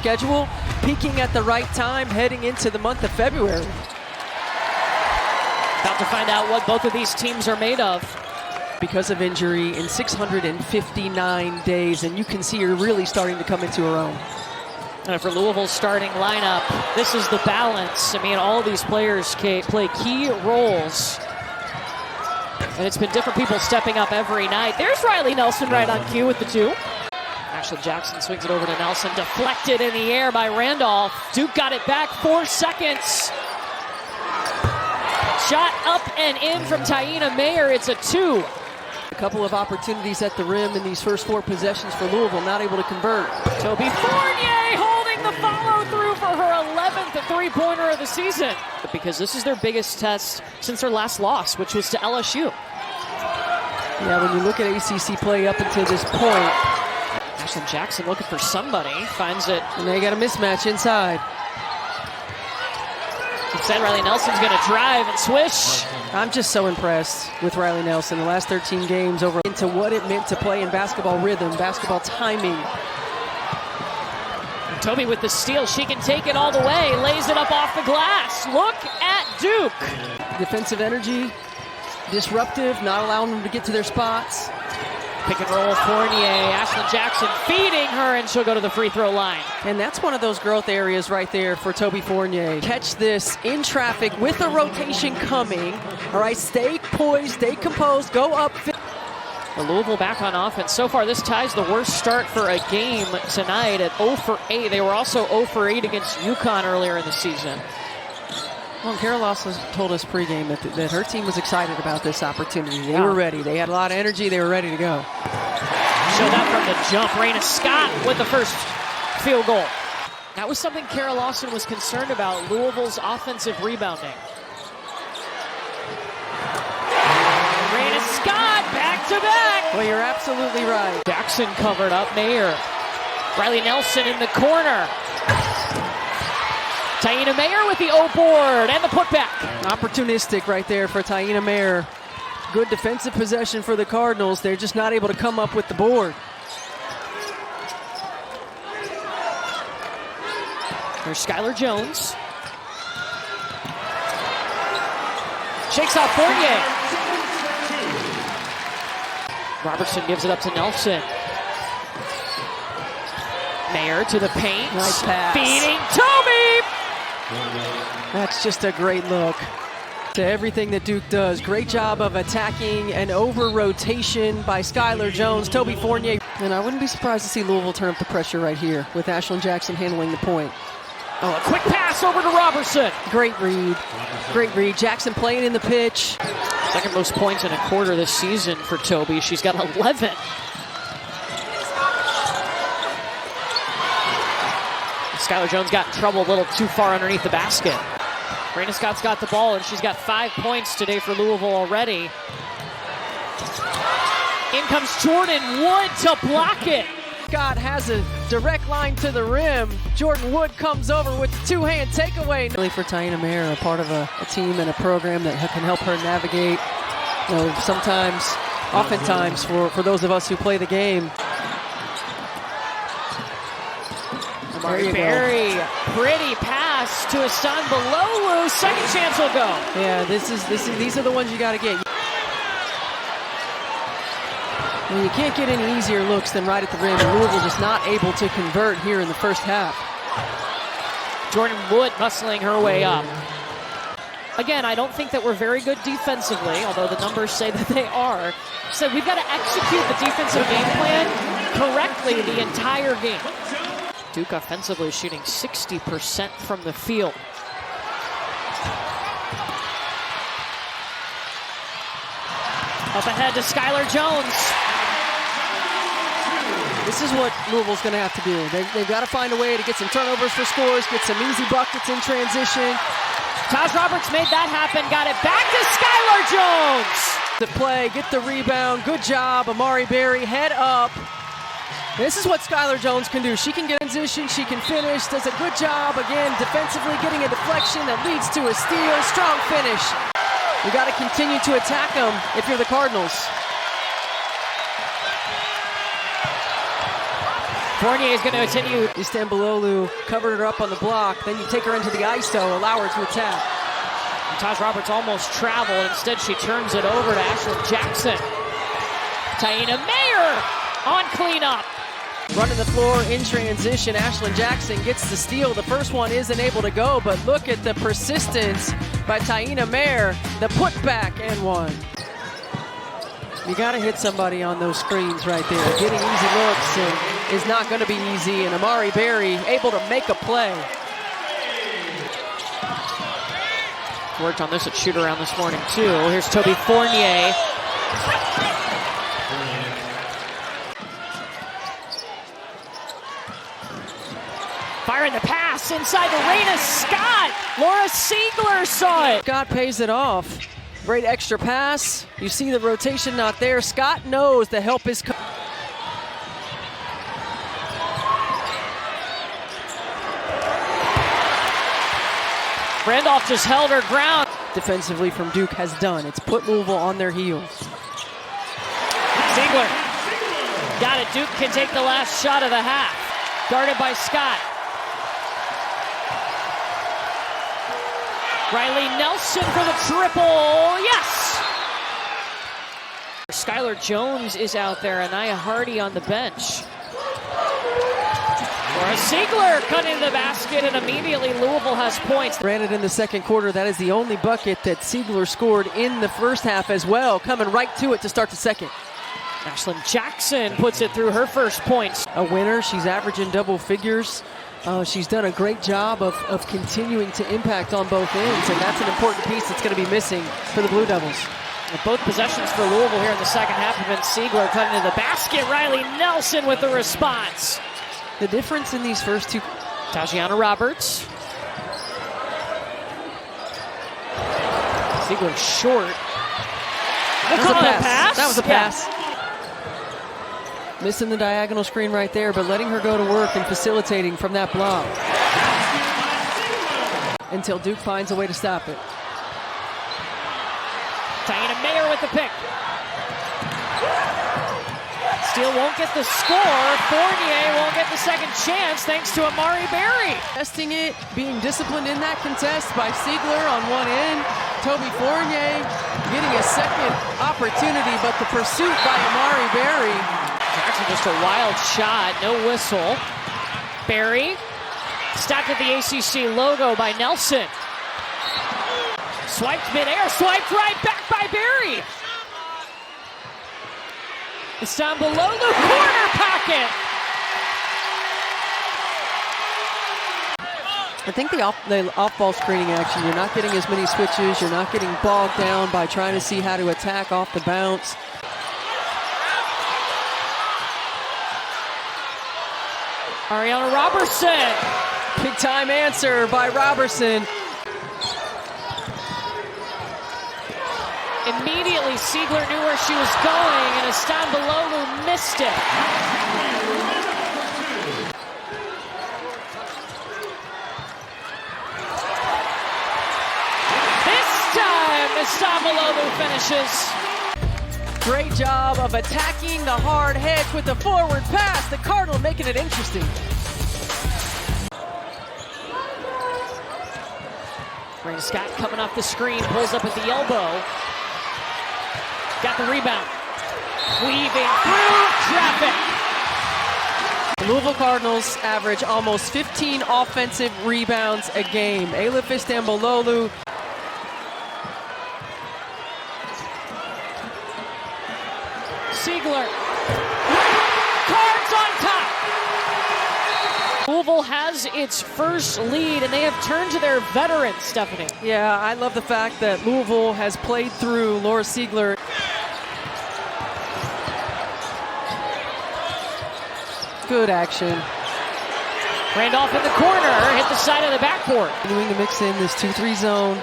schedule, peaking at the right time heading into the month of February. About to find out what both of these teams are made of. Because of injury in 659 days, and you can see her really starting to come into her own. And for Louisville's starting lineup, this is the balance. I mean, all of these players play key roles. And it's been different people stepping up every night. There's Riley Nelson right on cue with the 2. Ashlyn Jackson swings it over to Nelson. Deflected in the air by Randolph. Duke got it back, 4 seconds. Shot up and in from Taina Mair. It's a 2. A couple of opportunities at the rim in these first 4 possessions for Louisville, not able to convert. Toby Fournier holding the follow-through for her 11th three-pointer of the season. Because this is their biggest test since their last loss, which was to LSU. Yeah, when you look at ACC play up until this point. Ashlyn Jackson looking for somebody, finds it. And they got a mismatch inside. Instead, Riley Nelson's going to drive and swish. I'm just so impressed with Riley Nelson. The last 13 games over into what it meant to play in basketball rhythm, basketball timing. Toby with the steal. She can take it all the way. Lays it up off the glass. Look at Duke. Defensive energy, disruptive, not allowing them to get to their spots. Pick and roll, Fournier, Ashlyn Jackson feeding her, and she'll go to the free throw line. And that's one of those growth areas right there for Toby Fournier. Catch this in traffic with a rotation coming. All right, stay poised, stay composed, go up. The Louisville back on offense. So far, this ties the worst start for a game tonight at 0 for 8. They were also 0 for 8 against UConn earlier in the season. Well, Kara Lawson told us pregame that her team was excited about this opportunity. They were ready. They had a lot of energy. They were ready to go. Show that from the jump. Reyna Scott with the first field goal. That was something Kara Lawson was concerned about, Louisville's offensive rebounding. Reyna Scott back to back. Well, you're absolutely right. Jackson covered up Mair. Riley Nelson in the corner. Taina Mair with the O board and the putback. Opportunistic right there for Taina Mair. Good defensive possession for the Cardinals. They're just not able to come up with the board. There's Skylar Jones. Shakes off Fournier. Robertson gives it up to Nelson. Mair to the paint. Nice pass. Feeding Toby. That's just a great look to everything that Duke does. Great job of attacking and over rotation by Skylar Jones, Toby Fournier. And I wouldn't be surprised to see Louisville turn up the pressure right here with Ashlyn Jackson handling the point. Oh, a quick pass over to Robertson. Great read. Great read. Jackson playing in the pitch. Second most points in a quarter this season for Toby. She's got 11. Skylar Jones got in trouble a little too far underneath the basket. Reyna Scott's got the ball, and she's got 5 points today for Louisville already. In comes Jordan Wood to block it. Scott has a direct line to the rim. Jordan Wood comes over with the two-hand takeaway. Really for Taina Mair, a part of a team and a program that can help her navigate. You know, sometimes, oftentimes, for those of us who play the game. Very pretty pass to Istanbulluoglu. Second chance will go. Yeah, these are the ones you got to get. Well, you can't get any easier looks than right at the rim. Louisville just not able to convert here in the first half. Jordan Wood muscling her way up. Again, I don't think that we're very good defensively, although the numbers say that they are. So we've got to execute the defensive game plan correctly the entire game. Duke offensively shooting 60% from the field. Up ahead to Skylar Jones. This is what Louisville's going to have to do. They've got to find a way to get some turnovers for scores, get some easy buckets in transition. Taj Roberts made that happen, got it back to Skylar Jones. The play, get the rebound, good job. Amari Berry, head up. This is what Skylar Jones can do. She can get in position, she can finish, does a good job, again, defensively getting a deflection that leads to a steal, strong finish. You got to continue to attack them if you're the Cardinals. Fournier is going to continue. Istanbulluoglu covered her up on the block. Then you take her into the ISO, allow her to attack. Taj Roberts almost traveled. Instead, she turns it over to Ashlyn Jackson. Taina Mair on cleanup. Running the floor in transition, Ashlyn Jackson gets the steal. The first one isn't able to go, but look at the persistence by Taina Mair. The putback and one. You got to hit somebody on those screens right there. Getting easy looks is not going to be easy, and Amari Berry able to make a play. Worked on this at shoot-around this morning, too. Here's Toby Fournier. Firing the pass inside the Reyna. Scott. Laura Ziegler saw it. Scott pays it off. Great extra pass. You see the rotation not there. Scott knows the help is coming. Randolph just held her ground. Defensively from Duke has done. It's put Louisville on their heels. Ziegler. Got it. Duke can take the last shot of the half. Guarded by Scott. Riley Nelson for the triple. Yes! Skylar Jones is out there. Anaya Hardy on the bench. Laura Ziegler cutting the basket, and immediately Louisville has points. Granted, in the second quarter, that is the only bucket that Ziegler scored in the first half as well. Coming right to it to start the second. Ashlyn Jackson puts it through her first points. A winner. She's averaging double figures. She's done a great job of continuing to impact on both ends, and that's an important piece that's going to be missing for the Blue Devils. And both possessions for Louisville here in the second half have been Ziegler cutting to the basket. Riley Nelson with the response. The difference in these first two. Tajiana Roberts. Ziegler short. That was a pass. That was a Yeah. pass. Missing the diagonal screen right there, but letting her go to work and facilitating from that block. Until Duke finds a way to stop it. Taina Mair with the pick. Steele won't get the score. Fournier won't get the second chance thanks to Amari Berry. Testing it, being disciplined in that contest by Ziegler on one end. Toby Fournier getting a second opportunity, but the pursuit by Amari Berry. Jackson just a wild shot, no whistle. Berry, stacked at the ACC logo by Nelson. Swiped midair, swiped right back by Berry. Istanbulluoglu, corner pocket. I think the off-ball screening action, you're not getting as many switches, you're not getting bogged down by trying to see how to attack off the bounce. Ariana Robertson. Big time answer by Robertson. Immediately, Ziegler knew where she was going, and Istanbulluoglu missed it. This time, Istanbulluoglu finishes. Great job of attacking the hard hedge with the forward pass. The Cardinal making it interesting. Reyna Scott coming off the screen, pulls up at the elbow. Got the rebound. Weaving through traffic. The Louisville Cardinals average almost 15 offensive rebounds a game. Elif Istanbulluoglu. Ziegler. Cards on top. Louisville has its first lead, and they have turned to their veterans, Stephanie. Yeah, I love the fact that Louisville has played through Laura Ziegler. Good action. Randolph in the corner, hit the side of the backboard. Continuing to mix in this 2-3 zone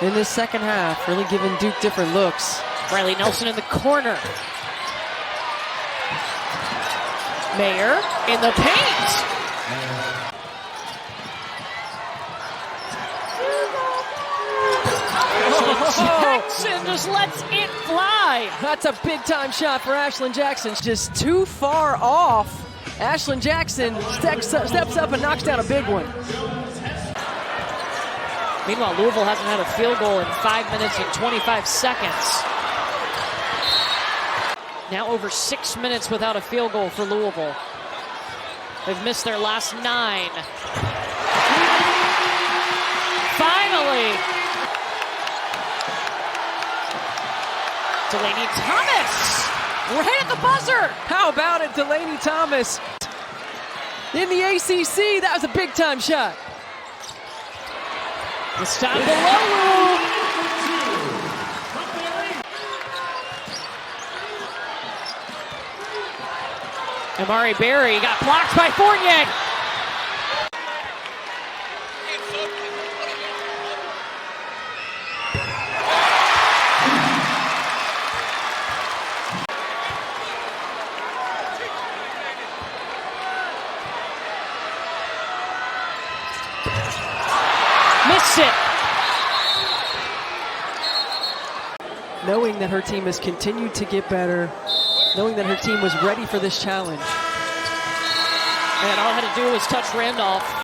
in this second half, really giving Duke different looks. Riley Nelson in the corner. Mair in the paint. Jackson just lets it fly. That's a big time shot for Ashlyn Jackson. Just too far off Ashlyn Jackson steps up and knocks down a big one. Meanwhile, Louisville hasn't had a field goal in 5 minutes and 25 seconds. Now over 6 minutes without a field goal for Louisville. They've missed their last 9. Finally! Delaney Thomas! Right at the buzzer! How about it, Delaney Thomas? In the ACC, that was a big-time shot. Istanbulluoglu! Amari Berry got blocked by Fournier. Missed it. Knowing that her team has continued to get better, knowing that her team was ready for this challenge. And all I had to do was touch Randolph.